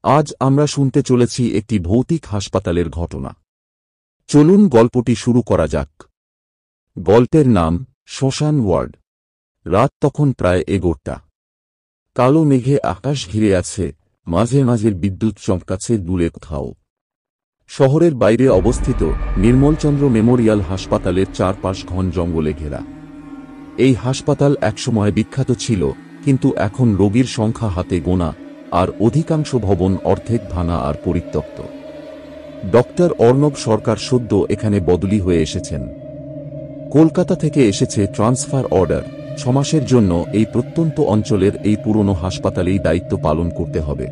আজ আমরা শুনতে চলেছি একটি ভৌতিক হাসপাতালের ঘটনা। চলুন গল্পটি শুরু করা যাক। গল্পের নাম শ্মশান ওয়ার্ড। রাত তখন প্রায় 11টা। কালো মেঘে আকাশ ঘিরে আছে, মাঝে মাঝে বিদ্যুৎ চমকাচ্ছে দূরে কোথাও। শহরের বাইরে অবস্থিত নির্মলচন্দ্র মেমোরিয়াল হাসপাতালের চারপাশ ঘন জঙ্গলে ঘেরা। এই হাসপাতাল একসময় বিখ্যাত ছিল, কিন্তু এখন রোগীর সংখ্যা হাতে গোনা, আর অধিকাংশ ভবন অর্ধেক ভাঙা আর পরিত্যক্ত। ডক্টর অর্ণব সরকার সদ্য এখানে বদলি হয়ে এসেছেন। কলকাতা থেকে এসেছে ট্রান্সফার অর্ডার। 6 মাসের জন্য এই প্রত্যন্ত অঞ্চলের এই পুরনো হাসপাতালেই দায়িত্ব পালন করতে হবে।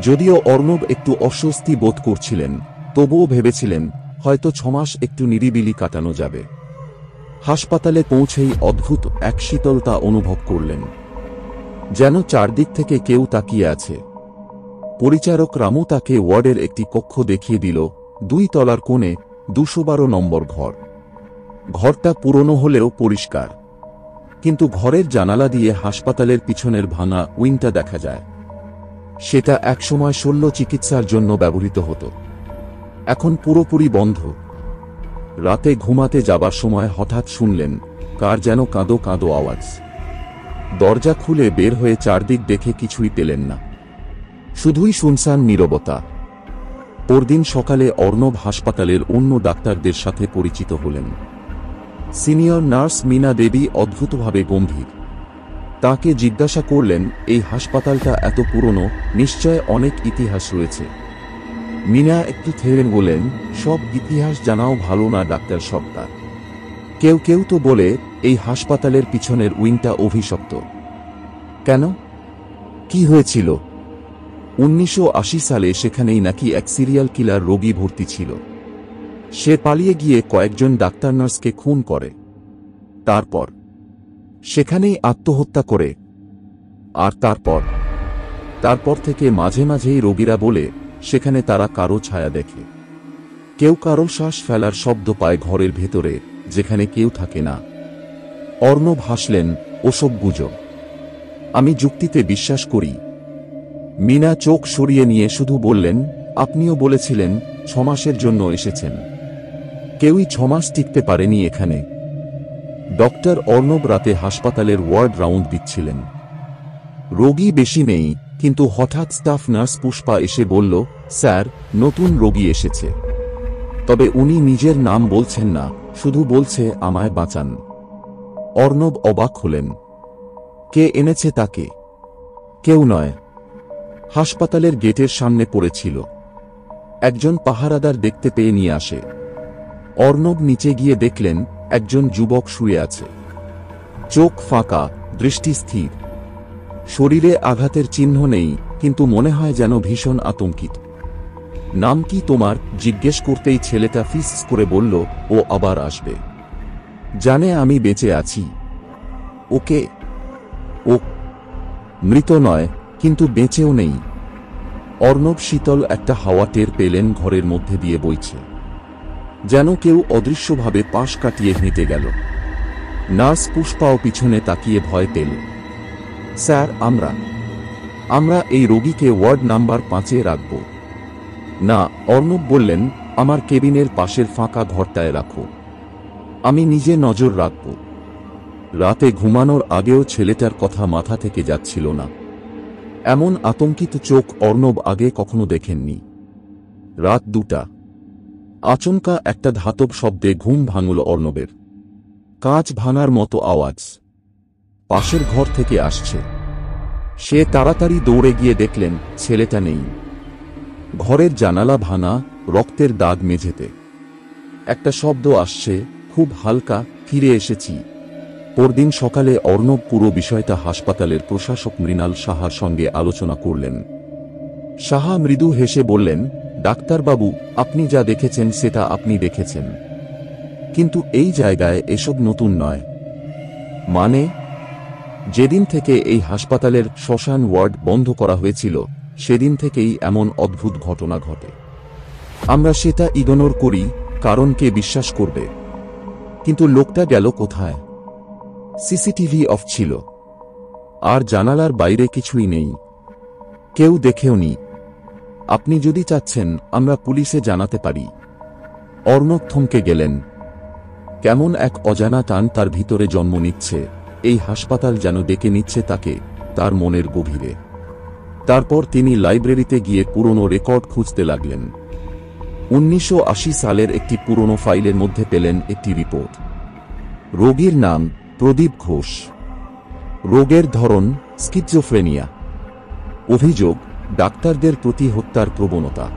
যদিও অর্ণব একটু অস্বস্তি বোধ করছিলেন, তবুও ভেবেছিলেন হয়তো 6 মাস একটু নিরিবিলি কাটানো যাবে। হাসপাতালে পৌঁছেই অদ্ভুত এক শীতলতা অনুভব করলেন, যেন চারদিক থেকে কেউ তাকিয়ে আছে। পরিচারক রামু তাকে ওয়ার্ডের একটি কক্ষ দেখিয়ে দিল। 2 তলার কোণে 212 নম্বর ঘর। ঘরটা পুরনো হলেও পরিষ্কার, কিন্তু ঘরের জানালা দিয়ে হাসপাতালের পিছনের ভাঙা উইংটা দেখা যায়। সেটা একসময় শল্য চিকিৎসার জন্য ব্যবহৃত হতো, এখন পুরোপুরি বন্ধ। রাতে ঘুমাতে যাবার সময় হঠাৎ শুনলেন কার যেন কাঁদো কাঁদো আওয়াজ। দরজা খুলে বের হয়ে চারদিক দেখে কিছুই পেলেন না, শুধুই শুনশান নীরবতা। পরদিন সকালে অর্ণব হাসপাতালের অন্য ডাক্তারদের সাথে পরিচিত হলেন। সিনিয়র নার্স মীনা দেবী অদ্ভুতভাবে গম্ভীর। তাকে জিজ্ঞাসা করলেন, এই হাসপাতালটা এত পুরনো, নিশ্চয় অনেক ইতিহাস রয়েছে। মীনা একটু থেমে বলেন, সব ইতিহাস জানাও ভালো না ডাক্তার সরকার। কেউ কেউ তো বলে এই হাসপাতালের পিছনের উইংটা অভিশপ্ত। কেন? কি হয়েছিল? 1980 সালে সেখানেই নাকি এক সিরিয়াল কিলার রোগী ভর্তি ছিল। সে পালিয়ে গিয়ে কয়েকজন ডাক্তার নার্সকে খুন করে, তারপর সেখানেই আত্মহত্যা করে। আর তারপর থেকে মাঝে মাঝেই রোগীরা বলে সেখানে তারা কারো ছায়া দেখে। কেউ কারো শ্বাস ফেলার শব্দ পায় ঘরের ভেতরে, যেখানে কেউ থাকে না। অর্ণব হাসলেন, ওসব গুজব। আমি যুক্তিতে বিশ্বাস করি। মীনা চোখ সরিয়ে নিয়ে শুধু বললেন, আপনিও বলেছিলেন 6 মাসের জন্য এসেছেন। কেউই 6 মাস টিকতে পারেনি এখানে। ডক্টর অর্ণব রাতে হাসপাতালের ওয়ার্ড রাউন্ড দিচ্ছিলেন। রোগী বেশি নেই, কিন্তু হঠাৎ স্টাফ নার্স পুষ্পা এসে বলল, স্যার, নতুন রোগী এসেছে। তবে উনি নিজের নাম বলছেন না, শুধু বলছে আমায় বাঁচান। অর্ণব অবাক হলেন। কে এনেছে তাকে? কেউ নয়, হাসপাতালের গেটের সামনে পড়েছিল। একজন পাহারাদার দেখতে পেয়ে নিয়ে আসে। অর্ণব নিচে গিয়ে দেখলেন একজন যুবক শুয়ে আছে, চোখ ফাঁকা, দৃষ্টি স্থির। শরীরে আঘাতের চিহ্ন নেই, কিন্তু মনে হয় যেন ভীষণ আতঙ্কিত। নাম কি তোমার জিজ্ঞেস করতেই ছেলেটা ফিস করে বলল, ও আবার আসবে। জানে আমি বেঁচে আছি। ওকে? ও মৃত নয়, কিন্তু বেঁচেও নেই। অর্ণব শীতল একটা হাওয়া টের পেলেন ঘরের মধ্যে দিয়ে বইছে, যেন কেউ অদৃশ্যভাবে পাশ কাটিয়ে হেঁটে গেল। নার্স পুষ্পাও পিছনে তাকিয়ে ভয় পেল। স্যার, আমরা এই রোগীকে ওয়ার্ড নাম্বার 5-এ রাখব। না, অর্ণব বললেন, আমার কেবিনের পাশের ফাঁকা ঘরটায় রাখো, আমি নিজে নজর রাখব। রাতে ঘুমানোর আগেও ছেলেটার কথা মাথা থেকে যাচ্ছিল না। এমন আতঙ্কিত চোখ অর্ণব আগে কখনো দেখেননি। রাত 2টা। আচমকা একটা ধাতব শব্দে ঘুম ভাঙল অর্ণবের। কাঁচ ভাঙার মতো আওয়াজ পাশের ঘর থেকে আসছে। সে তাড়াতাড়ি দৌড়ে গিয়ে দেখলেন ছেলেটা নেই। ঘরের জানালা ভাঙা, রক্তের দাগ মেঝেতে। একটা শব্দ আসছে, খুব হালকা, ফিরে এসেছি। পরদিন সকালে অর্ণব পুরো বিষয়টা হাসপাতালের প্রশাসক মৃণাল সাহার সঙ্গে আলোচনা করলেন। সাহা মৃদু হেসে বললেন, ডাক্তারবাবু, আপনি যা দেখেছেন সেটা আপনি দেখেছেন, কিন্তু এই জায়গায় এসব নতুন নয়। মানে? যেদিন থেকে এই হাসপাতালের শ্মশান ওয়ার্ড বন্ধ করা হয়েছিল, সেদিন থেকেই এমন অদ্ভুত ঘটনা ঘটে। আমরা সেটা ইগনোর করি, কারণ কে বিশ্বাস করবে? কিন্তু লোকটা গেল কোথায়? সিসিটিভি অফ ছিল, আর জানালার বাইরে কিছুই নেই। কেউ দেখেওনি। আপনি যদি চাচ্ছেন আমরা পুলিশে জানাতে পারি। অর্ণব থমকে গেলেন। কেমন এক অজানা টান তার ভিতরে জন্ম নিচ্ছে, এই হাসপাতাল যেন ডেকে নিচ্ছে তাকে তার মনের গভীরে। তারপর তিনি লাইব্রেরিতে গিয়ে পুরনো রেকর্ড খুঁজতে লাগলেন। 1980 সালের একটি পুরনো ফাইলের মধ্যে পেলেন একটি রিপোর্ট। রোগীর নাম প্রদীপ ঘোষ। রোগের ধরন স্কিজোফ্রেনিয়া। অভিযোগ ডাক্তারদের প্রতি হত্যার প্রবণতা।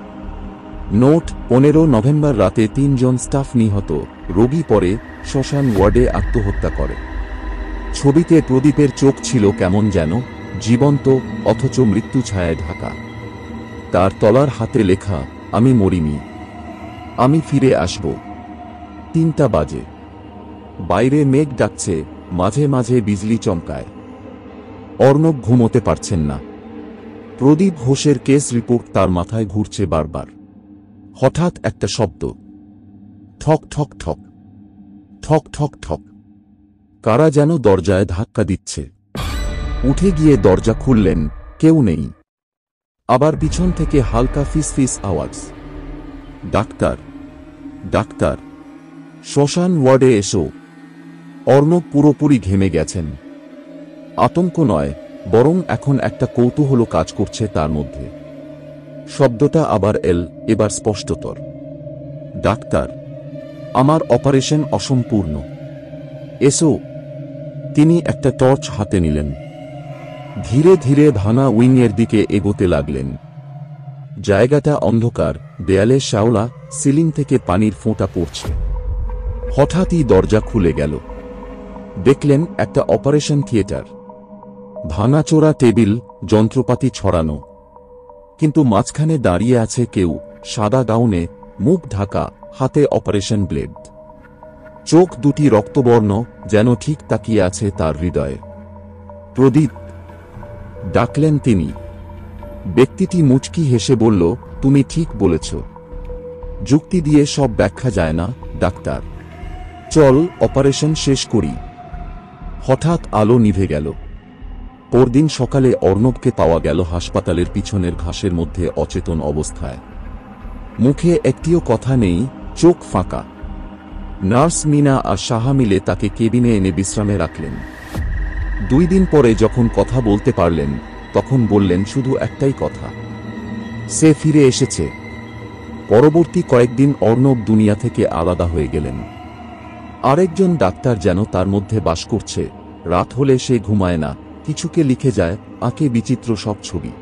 নোট 15 নভেম্বর রাতে 3 জন স্টাফ নিহত, রোগী পরে শ্মশান ওয়ার্ডে আত্মহত্যা করে। ছবিতে প্রদীপের চোখ ছিল কেমন যেন জীবন্ত, অথচ মৃত্যু ছায়ায় ঢাকা। তার তলার হাতে লেখা, আমি মরিনি, আমি ফিরে আসব। 3টা বাজে। বাইরে মেঘ ডাকছে, মাঝে মাঝে বিজলি চমকায়। অর্ণব ঘুমোতে পারছেন না। প্রদীপ ঘোষের কেস রিপোর্ট তার মাথায় ঘুরছে বারবার। হঠাৎ একটা শব্দ, ঠক ঠক ঠক, ঠক ঠক ঠক। কারা যেন দরজায় ধাক্কা দিচ্ছে। উঠে গিয়ে দরজা খুললেন, কেউ নেই। আবার পিছন থেকে হালকা ফিসফিস আওয়াজ, ডাক্তার, ডাক্তার, শ্মশান ওয়ার্ডে এসো। অর্ণব পুরোপুরি ঘেমে গেছেন। আতঙ্ক নয়, বরং এখন একটা কৌতূহল কাজ করছে তার মধ্যে। শব্দটা আবার এবার স্পষ্টতর, ডাক্তার, আমার অপারেশন অসম্পূর্ণ, এসো। তিনি একটা টর্চ হাতে নিলেন। ধীরে ধীরে ভাঙা উইংয়ের দিকে এগোতে লাগলেন। জায়গাটা অন্ধকার, দেয়ালে শ্যাওলা, সিলিং থেকে পানির ফোঁটা পড়ছে। হঠাৎই দরজা খুলে গেল। দেখলেন একটা অপারেশন থিয়েটার। ভাঙাচোরা টেবিল, যন্ত্রপাতি ছড়ানো, কিন্তু মাঝখানে দাঁড়িয়ে আছে কেউ, সাদা গাউনে, মুখ ঢাকা, হাতে অপারেশন ব্লেড। চোখ দুটি রক্তবর্ণ, যেন ঠিক তাকিয়ে আছে তার হৃদয়ে। প্রদীপ, ডাকলেন তিনি। ব্যক্তিটি মুচকি হেসে বলল, তুমি ঠিক বলেছ। যুক্তি দিয়ে সব ব্যাখ্যা যায় না ডাক্তার, চল অপারেশন শেষ করি। হঠাৎ আলো নিভে গেল। পরদিন সকালে অর্ণবকে পাওয়া গেল হাসপাতালের পিছনের ঘাসের মধ্যে অচেতন অবস্থায়। মুখে একটিও কথা নেই, চোখ ফাঁকা। নার্স মিনা আর সাহা মিলে তাকে কেবিনে এনে বিশ্রামে রাখলেন। 2 দিন পরে যখন কথা বলতে পারলেন, তখন বললেন শুধু একটাই কথা, সে ফিরে এসেছে। পরবর্তী কয়েকদিন অর্ণব দুনিয়া থেকে আলাদা হয়ে গেলেন। আরেকজন ডাক্তার যেন তার মধ্যে বাস করছে। রাত হলে সে ঘুমায় না, কিছুকে লিখে যায়, আঁকে বিচিত্র সব ছবি।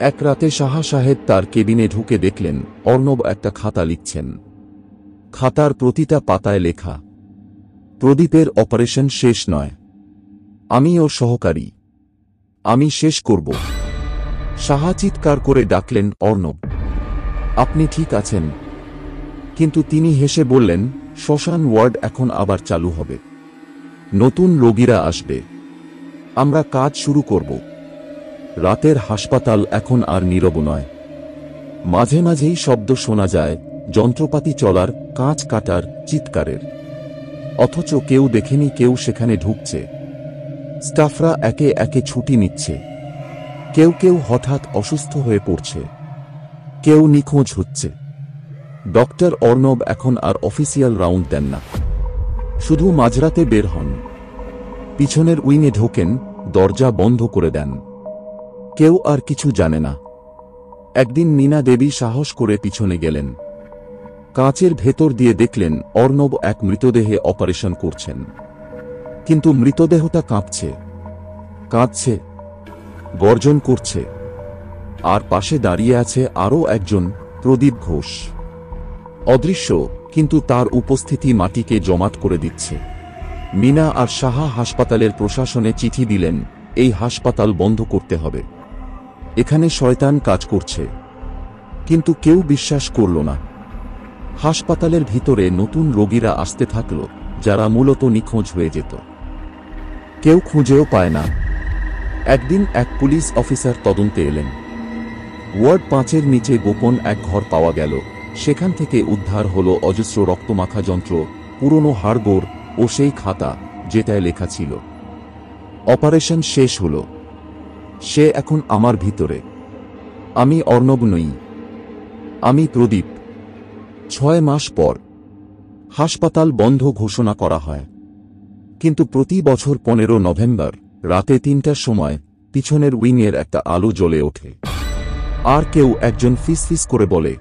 এক রাতে সাহা সাহেব তার কেবিনে ঢুকে দেখলেন অর্ণব একটা খাতা লিখছেন। খাতার প্রতিটা পাতায় লেখা, প্রদীপের অপারেশন শেষ নয়, আমি ওর সহকারী, আমি শেষ করব। সাহা চিৎকার করে ডাকলেন, অর্ণব, আপনি ঠিক আছেন? কিন্তু তিনি হেসে বললেন, শ্মশান ওয়ার্ড এখন আবার চালু হবে, নতুন রোগীরা আসবে, আমরা কাজ শুরু করব। রাতের হাসপাতাল এখন আর নীরব নয়। মাঝে মাঝেই শব্দ শোনা যায়, যন্ত্রপাতি চলার, কাঁচ কাটার, চিৎকারের। অথচ কেউ দেখেনি কেউ সেখানে ঢুকছে। স্টাফরা একে একে ছুটি নিচ্ছে। কেউ কেউ হঠাৎ অসুস্থ হয়ে পড়ছে, কেউ নিখোঁজ হচ্ছে। ডক্টর অর্ণব এখন আর অফিসিয়াল রাউন্ড দেন না, শুধু মাঝরাতে বের হন, পিছনের উইংয়ে ঢোকেন, দরজা বন্ধ করে দেন। কেউ আর কিছু জানে না। একদিন নীনা দেবী সাহস করে পিছনে গেলেন। কাঁচের ভেতর দিয়ে দেখলেন অর্ণব এক মৃতদেহে অপারেশন করছেন। কিন্তু মৃতদেহটা কাঁপছে, কাঁদছে, গর্জন করছে। আর পাশে দাঁড়িয়ে আছে আরও একজন, প্রদীপ ঘোষ। অদৃশ্য, কিন্তু তার উপস্থিতি মাটিকে জমাট করে দিচ্ছে। মিনা আর সাহা হাসপাতালের প্রশাসনে চিঠি দিলেন, এই হাসপাতাল বন্ধ করতে হবে, এখানে শয়তান কাজ করছে। কিন্তু কেউ বিশ্বাস করল না। হাসপাতালের ভিতরে নতুন রোগীরা আসতে থাকল, যারা মূলত নিখোঁজ হয়ে যেত। কেউ খুঁজেও পায় না। একদিন এক পুলিশ অফিসার তদন্তে এলেন। ওয়ার্ড 5-এর নিচে গোপন এক ঘর পাওয়া গেল। সেখান থেকে উদ্ধার হল অজস্র রক্তমাখা যন্ত্র, পুরনো হাড়গোড় ও সেই খাতা যেটায় লেখা ছিল, অপারেশন শেষ হল, সে এখন আমার ভিতরে। আমি অর্ণব নই, আমি প্রদীপ। 6 মাস পর হাসপাতাল বন্ধ ঘোষণা করা হয়, কিন্তু প্রতি বছর 15 নভেম্বর রাতে 3টার সময় পিছনের উইংয়ের একটা আলো জ্বলে ওঠে, আর কেউ একজন ফিসফিস করে বলে,